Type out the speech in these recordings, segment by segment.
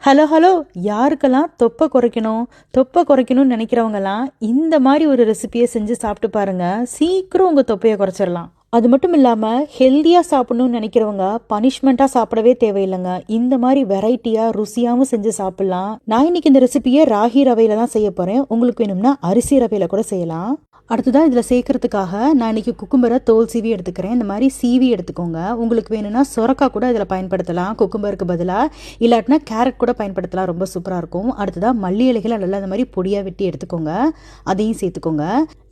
Hello hello யாருக்கெல்லாம் தொப்பை குறைக்கணும்னு நினைக்கிறவங்கலாம் இந்த மாதிரி ஒரு ரெசிபியை செஞ்சு சாப்பிட்டு பாருங்க. சீக்கிரம் உங்கள் தொப்பையை குறைச்சிடலாம். அது மட்டும் இல்லாமல் ஹெல்த்தியாக சாப்பிடணும்னு நினைக்கிறவங்க பனிஷ்மெண்ட்டாக சாப்பிடவே தேவையில்லைங்க. இந்த மாதிரி வெரைட்டியாக ருசியாகவும் செஞ்சு சாப்பிட்லாம். நான் இன்னைக்கு இந்த ரெசிபியை ராகி ரவையில் தான் செய்ய போகிறேன். உங்களுக்கு வேணும்னா அரிசி ரவையில் கூட செய்யலாம். அடுத்ததான் இதில் சேர்க்கறதுக்காக நான் இன்றைக்கி குக்கும்பரை தோல் சீவி எடுத்துக்கிறேன். இந்த மாதிரி சீவி எடுத்துக்கோங்க. உங்களுக்கு வேணும்னா சொரக்காய் கூட இதில் பயன்படுத்தலாம் குக்கும்பருக்கு பதிலாக. இல்லாட்டினா கேரட் கூட பயன்படுத்தலாம், ரொம்ப சூப்பராக இருக்கும். அடுத்ததாக மல்லி இலைகளை நல்லா இந்த மாதிரி பொடியாக வெட்டி எடுத்துக்கோங்க, அதையும் சேர்த்துக்கோங்க.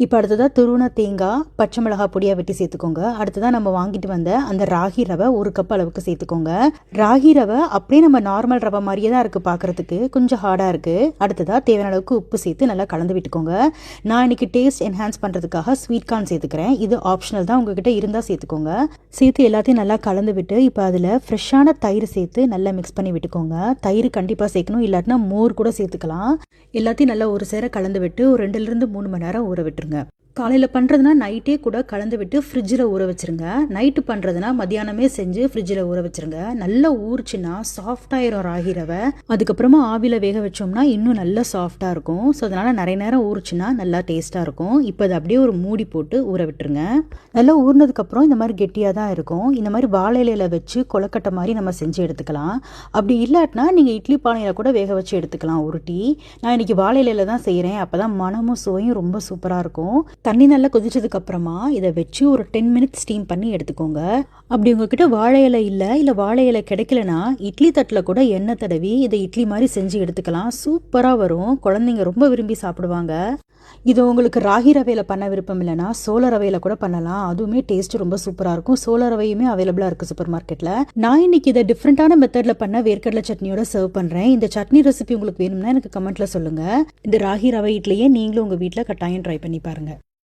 இப்போ அடுத்ததாக துருவன தேங்காய், பச்சை மிளகாய் பொடியாக வெட்டி சேர்த்துக்கோங்க. அடுத்ததாக நம்ம வாங்கிட்டு வந்த அந்த ராகி ரவை 1 கப் அளவுக்கு சேர்த்துக்கோங்க. ராகி ரவை அப்படியே நம்ம நார்மல் ரவை மாதிரியே தான் இருக்குது, பார்க்குறதுக்கு கொஞ்சம் ஹார்டாக இருக்குது. அடுத்ததாக தேவையான அளவுக்கு உப்பு சேர்த்து நல்லா கலந்து விட்டுக்கோங்க. நான் இன்னைக்கு டேஸ்ட் என்ஹான்ஸ் பண்றதுக்காக ஸ்வீட் கார்ன் சேர்த்துக்கிறேன். இது ஆப்ஷனல் தான், உங்ககிட்ட இருந்தா சேர்த்துக்கோங்க. சேர்த்து எல்லாத்தையும் நல்லா கலந்து விட்டு இப்போ அதில் ஃப்ரெஷ்ஷான தயிர் சேர்த்து நல்லா மிக்ஸ் பண்ணி விட்டுக்கோங்க. தயிர் கண்டிப்பாக சேர்க்கணும், இல்லாட்டினா மோர் கூட சேர்த்துக்கலாம். எல்லாத்தையும் நல்லா ஒரு சேர கலந்து விட்டு ஒரு 2 to 3 மணி நேரம் ஊற விட்டுருங்க. காலையில் பண்ணுறதுனா நைட்டே கூட கலந்து விட்டு ஃப்ரிட்ஜில் ஊற வச்சுருங்க. நைட்டு பண்ணுறதுனா மத்தியானமே செஞ்சு ஃப்ரிட்ஜில் ஊற வச்சுருங்க. நல்லா ஊறிச்சுன்னா சாஃப்டாயிரும் ராகி ரவை. அதுக்கப்புறமா ஆவியில் வேக வச்சோம்னா இன்னும் நல்லா சாஃப்டாக இருக்கும். ஸோ அதனால் நிறைய நேரம் ஊறிச்சுன்னா நல்லா டேஸ்ட்டாக இருக்கும். இப்போ அதை அப்படியே ஒரு மூடி போட்டு ஊற விட்டுருங்க. நல்லா ஊறினதுக்கப்புறம் இந்த மாதிரி கெட்டியாக தான் இருக்கும். இந்த மாதிரி வாழை இலையில் வச்சு கொலக்கட்டை மாதிரி நம்ம செஞ்சு எடுத்துக்கலாம். அப்படி இல்லாட்டினா நீங்கள் இட்லி பானையில் கூட வேக வச்சு எடுத்துக்கலாம் உருட்டி. நான் இன்றைக்கி வாழை இலையில் தான் செய்கிறேன். அப்போ தான் மனமும் சுவையும் ரொம்ப சூப்பராக இருக்கும். தண்ணி நல்லா கொதிச்சதுக்கு அப்புறமா இதை வச்சு ஒரு 10 minutes ஸ்டீம் பண்ணி எடுத்துக்கோங்க. அப்படி உங்ககிட்ட வாழை இலை இல்லை வாழை இலை கிடைக்கலனா இட்லி தட்டில் கூட எண்ணெய் தடவி இதை இட்லி மாதிரி செஞ்சு எடுத்துக்கலாம். சூப்பராக வரும், குழந்தைங்க ரொம்ப விரும்பி சாப்பிடுவாங்க. இது உங்களுக்கு ராகி ரவையில் பண்ண விருப்பம் இல்லைனா சோள ரவையில் கூட பண்ணலாம். அதுவுமே டேஸ்ட் ரொம்ப சூப்பராக இருக்கும். சோள ரவையுமே அவைலபிளாக இருக்குது சூப்பர் மார்க்கெட்டில். நான் இன்னைக்கு இதை டிஃப்ரெண்ட்டான மெத்தடில் பண்ண வேர்க்கடலை சட்னியோட சர்வ் பண்ணுறேன். இந்த சட்னி ரெசிபி உங்களுக்கு வேணும்னா எனக்கு கமெண்ட்டில் சொல்லுங்கள். இந்த ராகி ரவை இட்லியே நீங்களும் உங்கள் வீட்டில் கட்டாயம் ட்ரை பண்ணி பாருங்கள்.